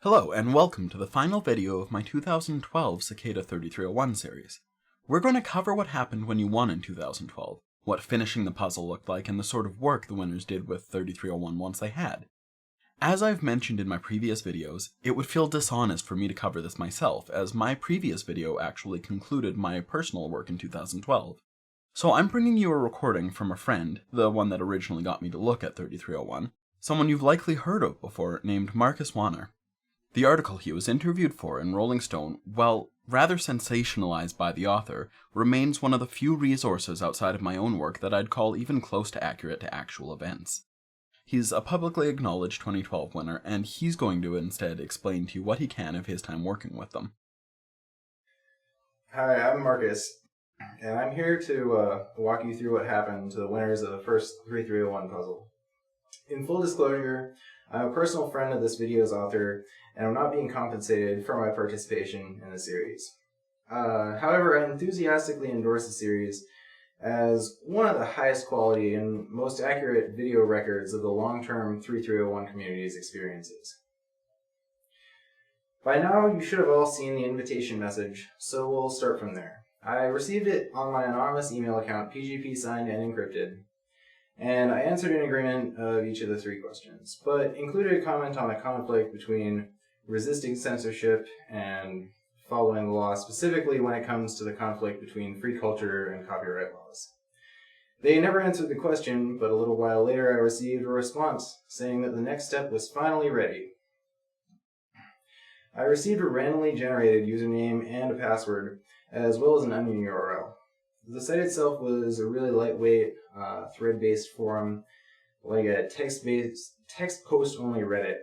Hello, and welcome to the final video of my 2012 Cicada 3301 series. We're going to cover what happened when you won in 2012, what finishing the puzzle looked like, and the sort of work the winners did with 3301 once they had. As I've mentioned in my previous videos, it would feel dishonest for me to cover this myself, as my previous video actually concluded my personal work in 2012. So I'm bringing you a recording from a friend, the one that originally got me to look at 3301, someone you've likely heard of before, named Marcus Wanner. The article he was interviewed for in Rolling Stone, while rather sensationalized by the author, remains one of the few resources outside of my own work that I'd call even close to accurate to actual events. He's a publicly acknowledged 2012 winner, and he's going to instead explain to you what he can of his time working with them. Hi, I'm Marcus, and I'm here to walk you through what happened to the winners of the first 3301 puzzle. In full disclosure, I'm a personal friend of this video's author, and I'm not being compensated for my participation in the series. However, I enthusiastically endorse the series as one of the highest quality and most accurate video records of the long-term 3301 community's experiences. By now, you should have all seen the invitation message, so we'll start from there. I received it on my anonymous email account, PGP signed and encrypted, and I answered in agreement of each of the three questions, but included a comment on the conflict between resisting censorship and following the law, specifically when it comes to the conflict between free culture and copyright laws. They never answered the question, but a little while later I received a response saying that the next step was finally ready. I received a randomly generated username and a password, as well as an onion URL. The site itself was a really lightweight, thread-based forum, like a text post-only Reddit.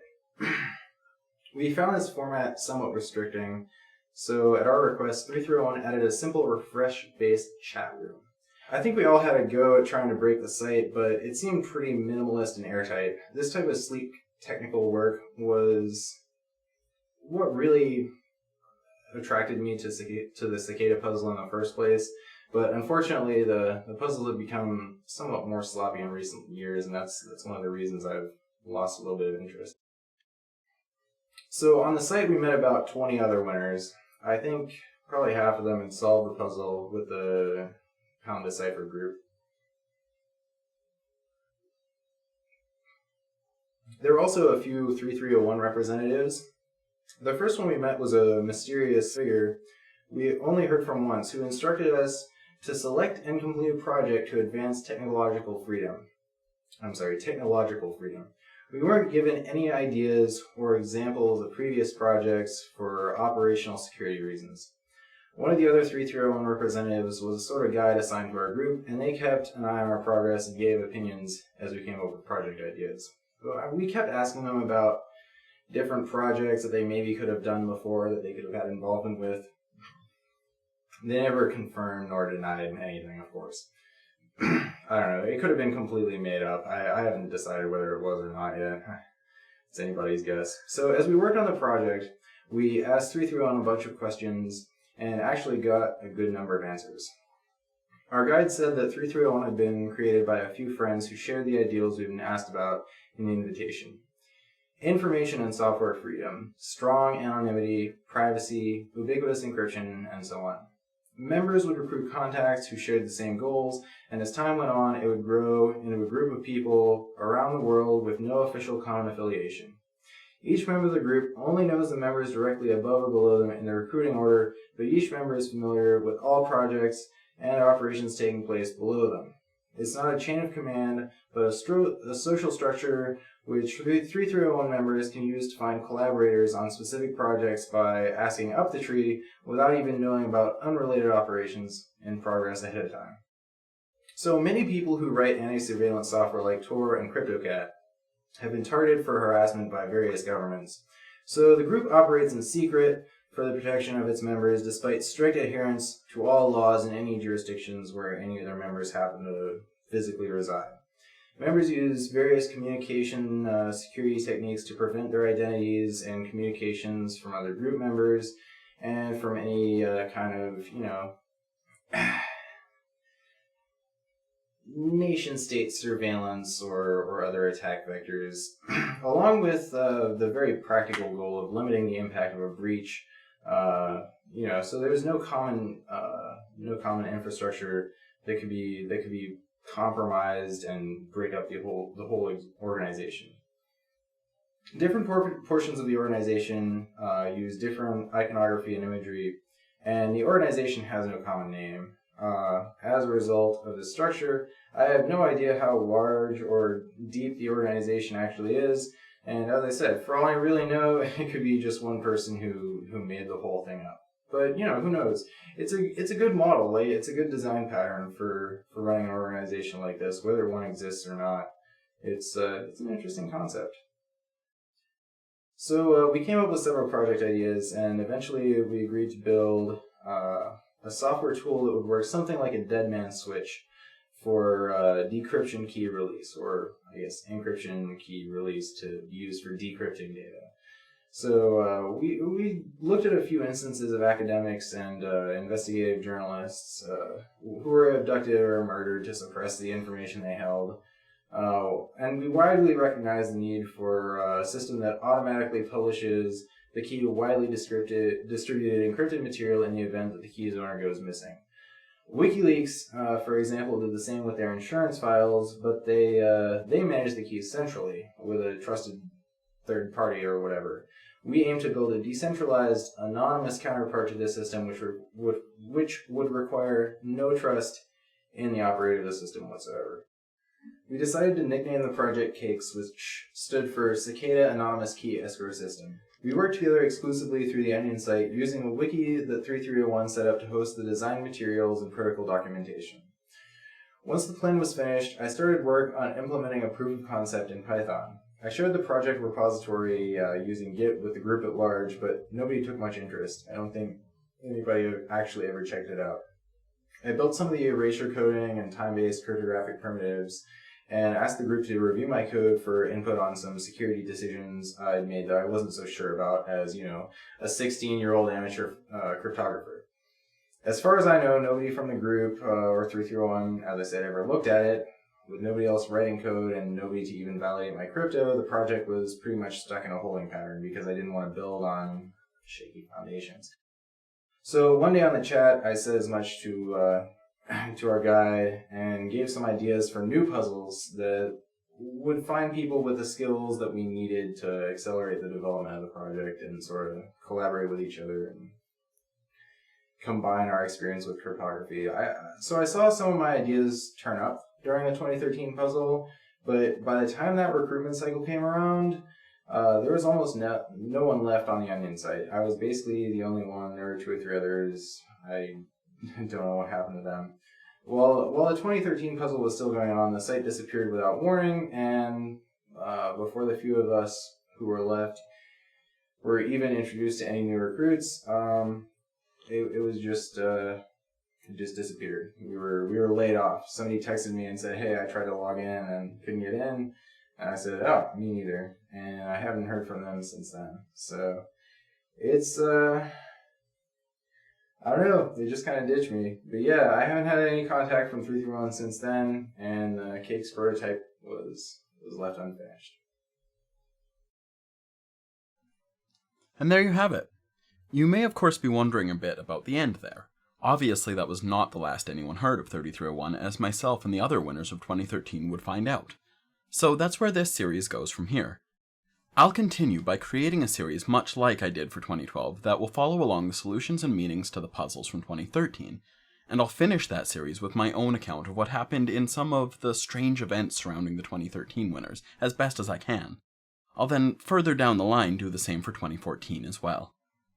We found this format somewhat restricting, so at our request, 3301 added a simple refresh-based chat room. I think we all had a go at trying to break the site, but it seemed pretty minimalist and airtight. This type of sleek technical work was what really attracted me to the Cicada puzzle in the first place, but unfortunately the puzzle had become somewhat more sloppy in recent years, and that's one of the reasons I've lost a little bit of interest. So on the site we met about 20 other winners. I think probably half of them had solved the puzzle with the Pound Decipher group. There were also a few 3301 representatives. The first one we met was a mysterious figure we only heard from once, who instructed us to select and complete a project to advance technological freedom. We weren't given any ideas or examples of previous projects for operational security reasons. One of the other 3301 representatives was a sort of guide assigned to our group, and they kept an eye on our progress and gave opinions as we came up with project ideas. We kept asking them about different projects that they maybe could have done before, that they could have had involvement with. They never confirmed nor denied anything, of course. I don't know, it could have been completely made up. I haven't decided whether it was or not yet. It's anybody's guess. So as we worked on the project, we asked 331 a bunch of questions and actually got a good number of answers. Our guide said that 3301 had been created by a few friends who shared the ideals we've been asked about in the invitation. Information and software freedom, strong anonymity, privacy, ubiquitous encryption, and so on. Members would recruit contacts who shared the same goals, and as time went on, it would grow into a group of people around the world with no official common affiliation. Each member of the group only knows the members directly above or below them in the recruiting order, but each member is familiar with all projects and operations taking place below them. It's not a chain of command, but a social structure which 3301 members can use to find collaborators on specific projects by asking up the tree without even knowing about unrelated operations in progress ahead of time. So many people who write anti-surveillance software like Tor and CryptoCat have been targeted for harassment by various governments. So the group operates in secret for the protection of its members, despite strict adherence to all laws in any jurisdictions where any of their members happen to physically reside. Members use various communication security techniques to prevent their identities and communications from other group members and from any kind of, nation-state surveillance or other attack vectors, along with the very practical goal of limiting the impact of a breach. So there's no common infrastructure that could be compromised and break up the whole organization. Different portions of the organization use different iconography and imagery, and the organization has no common name. As a result of this structure, I have no idea how large or deep the organization actually is, and as I said, for all I really know, it could be just one person who made the whole thing up. But who knows? It's a good model. Like, it's a good design pattern for running an organization like this, whether one exists or not. It's an interesting concept. So we came up with several project ideas, and eventually we agreed to build a software tool that would work something like a dead man switch for decryption key release, or I guess encryption key release to be used for decrypting data. So we looked at a few instances of academics and investigative journalists who were abducted or murdered to suppress the information they held. And we widely recognize the need for a system that automatically publishes the key to widely distributed encrypted material in the event that the key's owner goes missing. WikiLeaks, for example, did the same with their insurance files, but they manage the keys centrally with a trusted third party or whatever. We aim to build a decentralized, anonymous counterpart to this system, which would require no trust in the operator of the system whatsoever. We decided to nickname the project CAKES, which stood for Cicada Anonymous Key Escrow System. We worked together exclusively through the Onion site, using a wiki that 3301 set up to host the design materials and protocol documentation. Once the plan was finished, I started work on implementing a proof of concept in Python. I shared the project repository using Git with the group at large, but nobody took much interest. I don't think anybody actually ever checked it out. I built some of the erasure coding and time-based cryptographic primitives, and asked the group to review my code for input on some security decisions I'd made that I wasn't so sure about as, a 16-year-old amateur cryptographer. As far as I know, nobody from the group or 3301, as I said, ever looked at it. With nobody else writing code and nobody to even validate my crypto, the project was pretty much stuck in a holding pattern because I didn't want to build on shaky foundations. So one day on the chat, I said as much to our guide and gave some ideas for new puzzles that would find people with the skills that we needed to accelerate the development of the project and sort of collaborate with each other and combine our experience with cryptography. So I saw some of my ideas turn up during the 2013 puzzle, but by the time that recruitment cycle came around, there was almost no one left on the Onion site. I was basically the only one. There were 2 or 3 others. I don't know what happened to them. While the 2013 puzzle was still going on, the site disappeared without warning, and before the few of us who were left were even introduced to any new recruits, it just disappeared. We were laid off. Somebody texted me and said, "Hey, I tried to log in and couldn't get in." And I said, "Oh, me neither." And I haven't heard from them since then. So it's I don't know. They just kind of ditched me. But yeah, I haven't had any contact from 331 since then, and the Cake's prototype was left unfinished. And there you have it. You may of course be wondering a bit about the end there. Obviously that was not the last anyone heard of 3301, as myself and the other winners of 2013 would find out. So that's where this series goes from here. I'll continue by creating a series much like I did for 2012 that will follow along the solutions and meanings to the puzzles from 2013, and I'll finish that series with my own account of what happened in some of the strange events surrounding the 2013 winners, as best as I can. I'll then further down the line do the same for 2014 as well.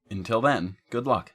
Until then, good luck.